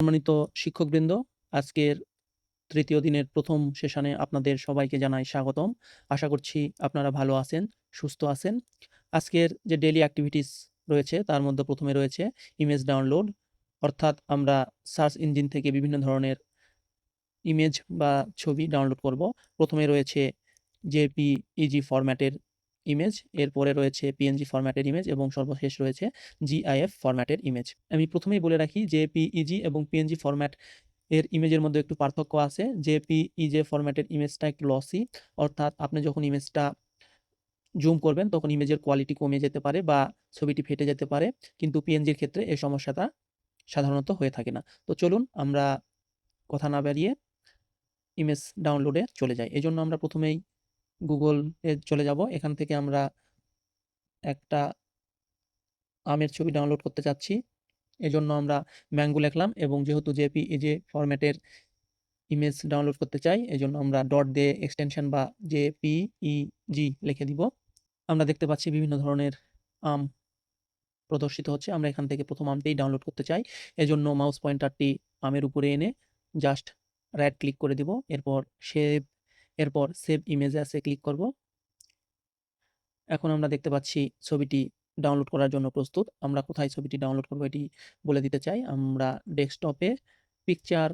সম্মানিত শিক্ষকবৃন্দ, আজকের তৃতীয় দিনের প্রথম সেশনে আপনাদের সবাইকে জানাই স্বাগতম। আশা করছি আপনারা ভালো আছেন, সুস্থ আছেন। আজকের যে ডেইলি অ্যাক্টিভিটিস রয়েছে তার মধ্যে প্রথমে রয়েছে ইমেজ ডাউনলোড, অর্থাৎ আমরা সার্চ ইঞ্জিন থেকে বিভিন্ন ধরনের ইমেজ বা ছবি ডাউনলোড করব। প্রথমে রয়েছে জেপিইজি ফরম্যাটের ইমেজ, এরপরে রয়েছে পিএনজি ফরম্যাটের ইমেজ এবং সর্বশেষ রয়েছে জিআইএফ ফরম্যাটের ইমেজ। আমি প্রথমেই বলে রাখি জেপিইজি এবং পিএনজি ফরম্যাট এর ইমেজের মধ্যে একটু পার্থক্য আছে। জেপিইজি ফরম্যাটের ইমেজটা একটু লসি, অর্থাৎ আপনি যখন ইমেজটা জুম করবেন তখন ইমেজের কোয়ালিটি কমে যেতে পারে বা ছবিটি ফেটে যেতে পারে, কিন্তু পিএনজির ক্ষেত্রে এই সমস্যাটা সাধারণত হয়ে থাকে না। তো চলুন আমরা কথা না বাড়িয়ে ইমেজ ডাউনলোডে চলে যাই। এজন্য আমরা প্রথমেই গুগলে চলে যাব। এখান থেকে আমরা একটা আমের ছবি ডাউনলোড করতে চাচ্ছি। এজন্য আমরা ম্যাঙ্গো লিখলাম এবং যেহেতু জেপিইজি ফরম্যাটের ইমেজ ডাউনলোড করতে চাই, এজন্য আমরা ডট দিয়ে এক্সটেনশন বা জেপিইজি লিখে দিব। আমরা দেখতে পাচ্ছি বিভিন্ন ধরনের আম প্রদর্শিত হচ্ছে। আমরা এখান থেকে প্রথম আমটাই ডাউনলোড করতে চাই। এজন্য মাউস পয়েন্টারটি আমের উপরে এনে জাস্ট রাইট ক্লিক করে দিব। এরপর সেভ ইমেজ অ্যাসে ক্লিক করব। এখন আমরা দেখতে পাচ্ছি ছবিটি ডাউনলোড করার জন্য প্রস্তুত। আমরা কোথায় ছবিটি ডাউনলোড করব এটি বলে দিতে চাই। আমরা ডেস্কটপে পিকচার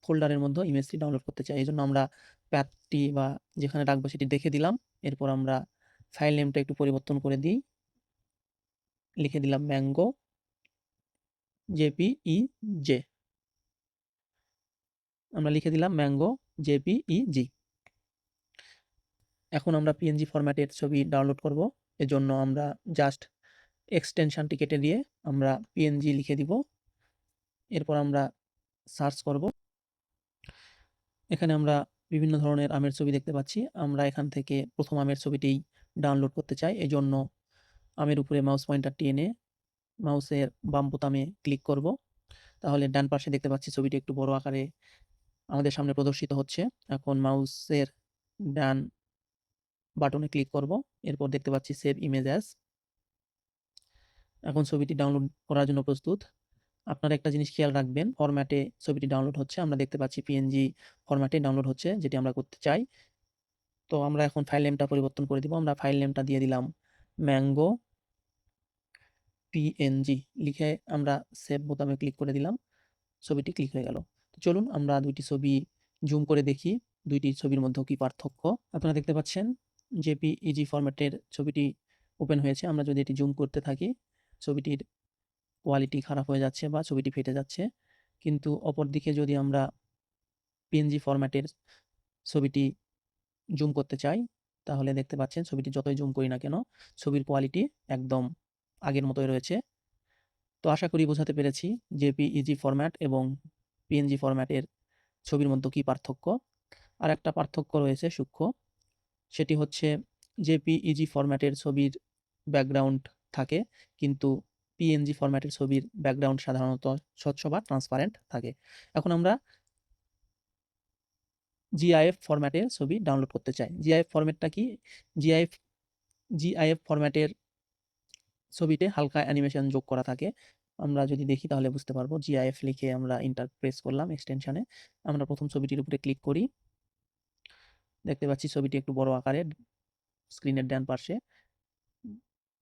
ফোল্ডারের মধ্যে ইমেজটি ডাউনলোড করতে চাই। এজন্য আমরা প্যাথটি বা যেখানে রাখবো সেটি দেখে দিলাম। এরপর আমরা ফাইল নেমটা একটু পরিবর্তন করে দিই। লিখে দিলাম ম্যাঙ্গো জেপিইজে। আমরা লিখে দিলাম ম্যাঙ্গো জেপিইজি। এখন আমরা পিএনজি ফরম্যাটের ছবি ডাউনলোড করব। এজন্য আমরা জাস্ট এক্সটেনশনটি কেটে দিয়ে আমরা পিএনজি লিখে দিব। এরপর আমরা সার্চ করব। এখানে আমরা বিভিন্ন ধরনের আমের ছবি দেখতে পাচ্ছি। আমরা এখান থেকে প্রথম আমের ছবিটিই ডাউনলোড করতে চাই। এজন্য আমের উপরে মাউস পয়েন্টারটি এনে মাউসের বাম বোতামে ক্লিক করব। তাহলে ডান পাশে দেখতে পাচ্ছি ছবিটি একটু বড় আকারে আমাদের সামনে প্রদর্শিত হচ্ছে। এখন মাউসের ডান বাটনে ক্লিক করব। এরপর দেখতে পাচ্ছি সেভ ইমেজ অ্যাজ। এখন ছবিটি ডাউনলোড করার জন্য প্রস্তুত। আপনারা একটা জিনিস খেয়াল রাখবেন, ফরম্যাটে ছবিটি ডাউনলোড হচ্ছে। আমরা দেখতে পাচ্ছি পিএনজি ফরম্যাটে ডাউনলোড হচ্ছে, যেটি আমরা করতে চাই। তো আমরা এখন ফাইল নেমটা পরিবর্তন করে দিব। আমরা ফাইল নেমটা দিয়ে দিলাম ম্যাঙ্গো পিএনজি। লিখে আমরা সেভ বোতামে ক্লিক করে দিলাম। ছবিটি ক্লিক হয়ে গেল। তো চলুন আমরা দুইটি ছবি জুম করে দেখি দুইটি ছবির মধ্যে কি পার্থক্য। আপনারা দেখতে পাচ্ছেন জেপিইজি ফরম্যাটের ছবিটি ওপেন হয়েছে। আমরা যদি এটি জুম করতে থাকি, ছবিটির কোয়ালিটি খারাপ হয়ে যাচ্ছে বা ছবিটি ফেটে যাচ্ছে। কিন্তু অপরদিকে যদি আমরা পিএনজি ফরম্যাটের ছবিটি জুম করতে চাই, তাহলে দেখতে পাচ্ছেন ছবিটি যতই জুম করি না কেন ছবির কোয়ালিটি একদম আগের মতোই রয়েছে। তো আশা করি বোঝাতে পেরেছি জেপিইজি ফরম্যাট এবং পিএনজি ফরম্যাটের ছবির মধ্যে কি পার্থক্য। আর একটা পার্থক্য রয়েছে সূক্ষ্ম, সেটি হচ্ছে জেপিইজি ফরম্যাটের ছবির ব্যাকগ্রাউন্ড থাকে, কিন্তু পিএনজি ফরম্যাটের ছবির ব্যাকগ্রাউন্ড সাধারণত স্বচ্ছ বা ট্রান্সপারেন্ট থাকে। এখন আমরা জিআইএফ ফরম্যাটের ছবি ডাউনলোড করতে চাই। জিআইএফ ফরম্যাটটা কি? জিআইএফ ফরম্যাটের ছবিতে হালকা অ্যানিমেশন যোগ করা থাকে। আমরা যদি দেখি তাহলে বুঝতে পারবো। জিআইএফ লিখে আমরা এন্টার প্রেস করলাম এক্সটেনশনে। আমরা প্রথম ছবিটির উপরে ক্লিক করি। দেখতে পাচ্ছি ছবিটি একটু বড় আকারে স্ক্রিনের ডান পাশে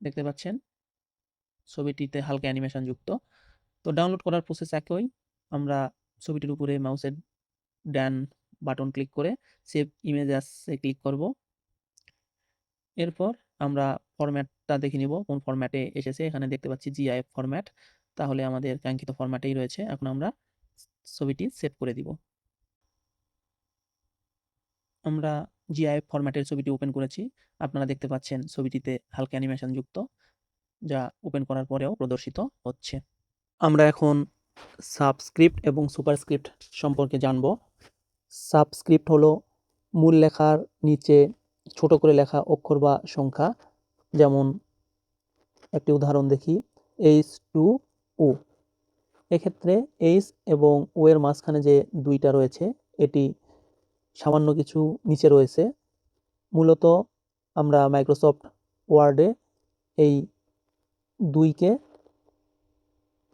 দেখতে পাচ্ছেন ছবিটিতে হালকা অ্যানিমেশন যুক্ত। তো ডাউনলোড করার প্রসেস একই। আমরা ছবিটির উপরে মাউসের ডান বাটন ক্লিক করে সেভ ইমেজ অ্যাসে ক্লিক করব। এরপর আমরা ফরম্যাটটা দেখে নিব কোন ফরম্যাটে এসেছে। এখানে দেখতে পাচ্ছি জিআইএফ ফরম্যাট, তাহলে আমাদের কাঙ্ক্ষিত ফরম্যাটেই রয়েছে। এখন আমরা ছবিটি সেভ করে দিব। আমরা জিআইএফ ফরম্যাটের ছবিটি ওপেন করেছি। আপনারা দেখতে পাচ্ছেন ছবিটিতে হালকা অ্যানিমেশন যুক্ত, যা ওপেন করার পরেও প্রদর্শিত হচ্ছে। আমরা এখন সাবস্ক্রিপ্ট এবং সুপারস্ক্রিপ্ট সম্পর্কে জানব। সাবস্ক্রিপ্ট হলো মূল লেখার নিচে ছোট করে লেখা অক্ষর বা সংখ্যা। যেমন একটি উদাহরণ দেখি, H2O। এক্ষেত্রে এইচ এবং ও এর মাঝখানে যে দুইটা রয়েছে এটি সামান্য কিছু নিচে রয়েছে। মূলত আমরা মাইক্রোসফট ওয়ার্ডে এই দুইকে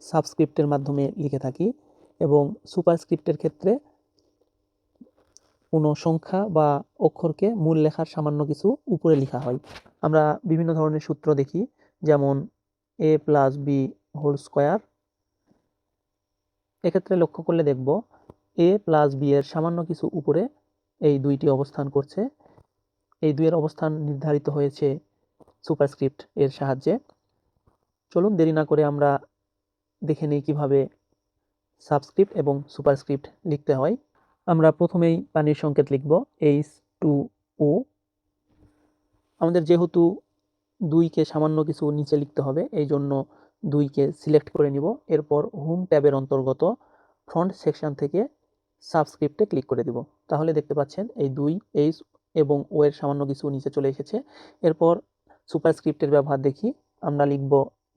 সাবস্ক্রিপ্টের মাধ্যমে লিখে থাকি। এবং সুপারস্ক্রিপ্টের ক্ষেত্রে কোনো সংখ্যা বা অক্ষরকে মূল লেখার সামান্য কিছু উপরে লেখা হয়। আমরা বিভিন্ন ধরনের সূত্র দেখি, যেমন a plus B whole square. এক্ষেত্রে লক্ষ্য করলে দেখব a প্লাস বি এর সামান্য কিছু উপরে এই দুইটি অবস্থান করছে। এই দুইয়ের অবস্থান নির্ধারিত হয়েছে সুপারস্ক্রিপ্ট এর সাহায্যে। চলুন দেরি না করে আমরা দেখে নিই কিভাবে সাবস্ক্রিপ্ট এবং সুপারস্ক্রিপ্ট লিখতে হয়। আমরা প্রথমেই পানির সংকেত লিখব H2O। আমাদের যেহেতু 2কে সামান্য কিছু নিচে লিখতে হবে, এই জন্য 2কে সিলেক্ট করে নিব। এরপর হোম ট্যাবের অন্তর্গত ফ্রন্ট সেকশন থেকে সাবস্ক্রিপ্টে ক্লিক করে দিব। তাহলে দেখতে পাচ্ছেন এই 2 H এবং O এর সামান্য কিছু নিচে চলে এসেছে। এরপর সুপারস্ক্রিপ্টের ব্যবহার দেখি। আমরা লিখব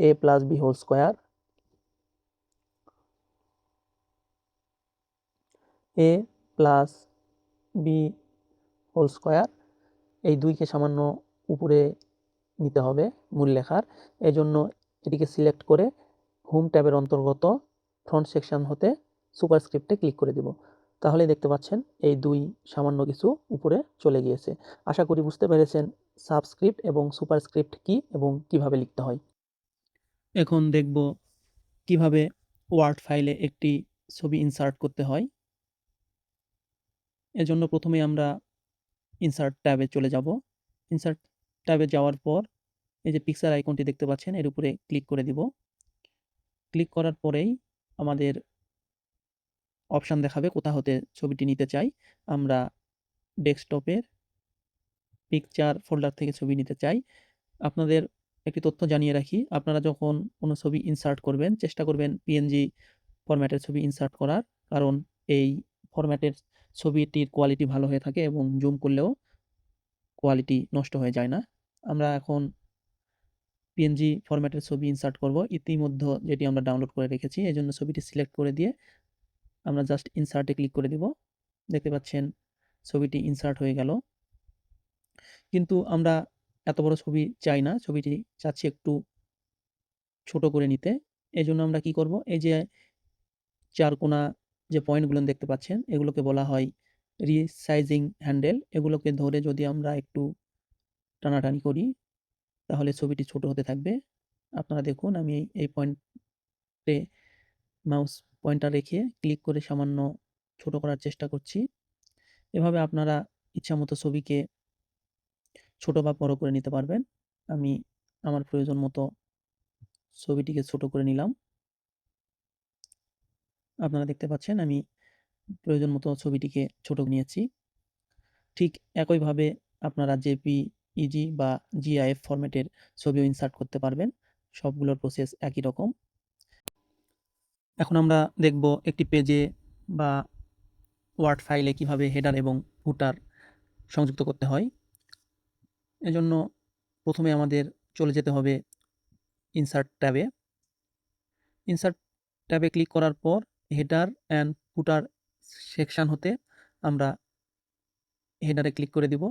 a plus B whole square. a plus B whole square, এই 2কে সামান্য উপরে নিতে হবে মূল লেখার, এজন্য এটিকে সিলেক্ট করে হোম ট্যাবের অন্তর্গত ফ্রন্ট সেকশন হতে সুপারস্ক্রিপ্টে ক্লিক করে দিব। তাহলে দেখতে পাচ্ছেন এই 2 সামান্য কিছু উপরে চলে গিয়েছে। আশা করি বুঝতে পেরেছেন সাবস্ক্রিপ্ট এবং সুপারস্ক্রিপ্ট কি এবং কিভাবে লিখতে হয়। এখন দেখব কিভাবে ওয়ার্ড ফাইলে একটি ছবি ইনসার্ট করতে হয়। এজন্য প্রথমে আমরা ইনসার্ট ট্যাবে চলে যাব। ইনসার্ট ট্যাবে যাওয়ার পর এই যে পিকচার আইকনটি দেখতে পাচ্ছেন, এর উপরে ক্লিক করে দিব। ক্লিক করার পরেই আমাদের অপশান দেখাবে কোথা হতে ছবিটি নিতে চাই। আমরা ডেস্কটপের পিকচার ফোল্ডার থেকে ছবি নিতে চাই। আপনাদের একটি তথ্য জানিয়ে রাখি, আপনারা যখন কোনো ছবি ইনসার্ট করবেন চেষ্টা করবেন পিএনজি ফরম্যাটের ছবি ইনসার্ট করার, কারণ এই ফরম্যাটের ছবিটির কোয়ালিটি ভালো হয়ে থাকে এবং জুম করলেও কোয়ালিটি নষ্ট হয়ে যায় না। আমরা এখন পিএনজি ফরম্যাটের ছবি ইনসার্ট করব, ইতিমধ্যে যেটি আমরা ডাউনলোড করে রেখেছি। এজন্য ছবিটি সিলেক্ট করে দিয়ে আমরা জাস্ট ইনসার্টে ক্লিক করে দিব। দেখতে পাচ্ছেন ছবিটি ইনসার্ট হয়ে গেল। কিন্তু আমরা এত বড় ছবি চাই না, ছবিটি চাচ্ছি একটু ছোট করে নিতে। এজন্য আমরা কি করব, এই যে চার কোণা যে পয়েন্টগুলো দেখতে পাচ্ছেন এগুলোকে বলা হয় রিসাইজিং হ্যান্ডেল। এগুলোকে ধরে যদি আমরা একটু টানাটানি করি তাহলে ছবিটি ছোট হতে থাকবে। আপনারা দেখুন আমি এই পয়েন্টে মাউস পয়েন্টার রেখে ক্লিক করে সামান্য ছোট করার চেষ্টা করছি। এভাবে আপনারা ইচ্ছামতো ছবিকে ছোট বা বড় করে নিতে পারবেন। আমি আমার প্রয়োজন মতো ছবিটিকে ছোট করে নিলাম। আপনারা দেখতে পাচ্ছেন আমি প্রয়োজন মতো ছবিটিকে ছোট নিয়েছি। ঠিক একইভাবে আপনারা জেপিইজি বা জিআইএফ ফরম্যাটের ছবিও ইনসার্ট করতে পারবেন। সবগুলোর প্রসেস একই রকম। এখন আমরা দেখব একটি পেজে বা ওয়ার্ড ফাইলে কিভাবে হেডার এবং ফুটার সংযুক্ত করতে হয়। এজন্য প্রথমে আমাদের চলে যেতে হবে ইনসার্ট ট্যাবে। ইনসার্ট ট্যাবে ক্লিক করার পর হেডার অ্যান্ড ফুটার সেকশন হতে আমরা হেডারে ক্লিক করে দিব।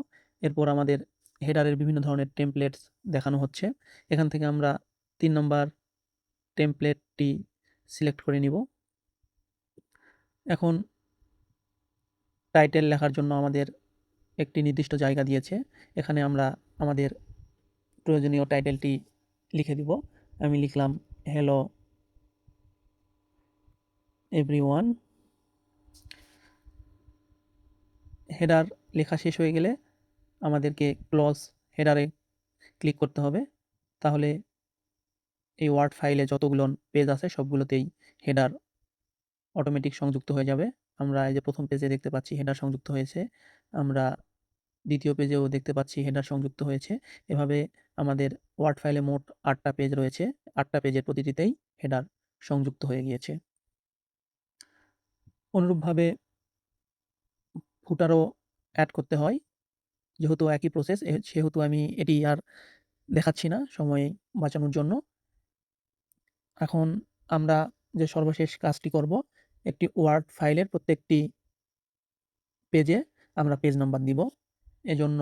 এরপর আমাদের হেডারের বিভিন্ন ধরনের টেমপ্লেটস দেখানো হচ্ছে। এখান থেকে আমরা 3 নম্বর টেমপ্লেটটি সিলেক্ট করে নিব। এখন টাইটেল লেখার জন্য আমাদের একটি নির্দিষ্ট জায়গা দিয়েছে। এখানে আমরা আমাদের প্রয়োজনীয় টাইটেলটি লিখে দিব। আমি লিখলাম হ্যালো এভরিওয়ান। হেডার লেখা শেষ হয়ে গেলে আমাদেরকে ক্লোজ হেডারে ক্লিক করতে হবে। তাহলে এই ওয়ার্ড ফাইলে যতগুলো পেজ আছে সবগুলোতেই হেডার অটোমেটিক সংযুক্ত হয়ে যাবে। আমরা এই যে প্রথম পেজে দেখতে পাচ্ছি হেডার সংযুক্ত হয়েছে। আমরা দ্বিতীয় পেজেও দেখতে পাচ্ছি হেডার সংযুক্ত হয়েছে। এভাবে আমাদের ওয়ার্ড ফাইলে মোট 8টা পেজ রয়েছে। 8টা পেজের প্রতিটিতেই হেডার সংযুক্ত হয়ে গিয়েছে। অনুরূপভাবে ফুটারও অ্যাড করতে হয়। যেহেতু একই প্রসেস সেহেতু আমি এটি আর দেখাচ্ছি না সময় বাঁচানোর জন্য। এখন আমরা যে সর্বশেষ কাজটি করব, একটি ওয়ার্ড ফাইলের প্রত্যেকটি পেজে আমরা পেজ নাম্বার দিব। এজন্য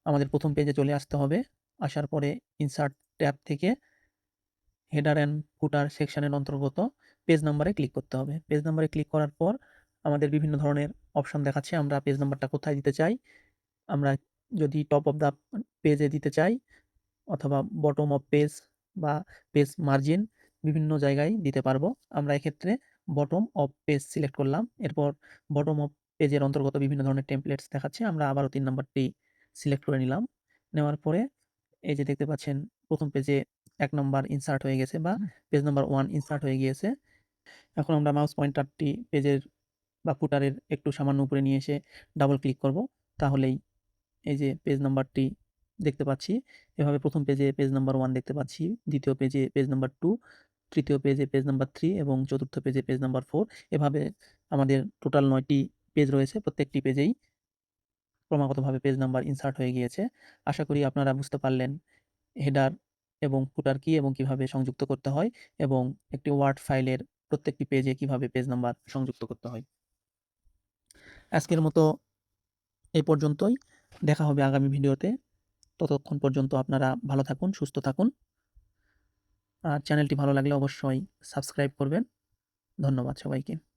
আমাদের প্রথম পেজে চলে আসতে হবে। আসার পরে ইনসার্ট ট্যাব থেকে হেডার অ্যান্ড ফুটার সেকশনের অন্তর্গত পেজ নাম্বারে ক্লিক করতে হবে। পেজ নাম্বারে ক্লিক করার পর আমাদের বিভিন্ন ধরনের অপশন দেখাচ্ছে আমরা পেজ নাম্বারটা কোথায় দিতে চাই। আমরা যদি টপ অফ দ্য পেজে দিতে চাই অথবা বটম অফ পেজ বা পেজ মার্জিন বিভিন্ন জায়গায় দিতে পারবো। আমরা এক্ষেত্রে বটম অফ পেজ সিলেক্ট করলাম। এরপর বটম অফ পেজের অন্তর্গত বিভিন্ন ধরনের টেমপ্লেটস দেখাচ্ছে। আমরা আবারও 3 নাম্বারটি সিলেক্ট করে নিলাম। নেওয়ার পরে এই যে দেখতে পাচ্ছেন প্রথম পেজে 1 নাম্বার ইনসার্ট হয়ে গেছে বা পেজ নাম্বার 1 ইনসার্ট হয়ে গিয়েছে। এখন আমরা মাউস পয়েন্টারটি পেজের বা ফুটারের একটু সামান্য উপরে নিয়ে এসে ডাবল ক্লিক করব। তাহলেই এই যে পেজ নাম্বারটি দেখতে পাচ্ছি। এভাবে প্রথম পেজে পেজ নাম্বার 1 দেখতে পাচ্ছি, দ্বিতীয় পেজে পেজ নাম্বার 2, তৃতীয় পেজে পেজ নাম্বার 3 এবং চতুর্থ পেজে পেজ নাম্বার 4। এভাবে আমাদের টোটাল 9 টি পেজ রয়েছে। প্রত্যেকটি পেজেই ক্রমাগতভাবে পেজ নাম্বার ইনসার্ট হয়ে গিয়েছে। আশা করি আপনারা বুঝতে পারলেন হেডার এবং ফুটার কি এবং কিভাবে সংযুক্ত করতে হয় এবং একটি ওয়ার্ড ফাইলের প্রত্যেকটি পেজে কিভাবে পেজ নাম্বার সংযুক্ত করতে হয়। আজকের মতো এই পর্যন্তই। দেখা হবে আগামী ভিডিওতে। ততক্ষণ পর্যন্ত আপনারা ভালো থাকুন, সুস্থ থাকুন। আর চ্যানেলটি ভালো লাগলে অবশ্যই সাবস্ক্রাইব করবেন। ধন্যবাদ সবাইকে।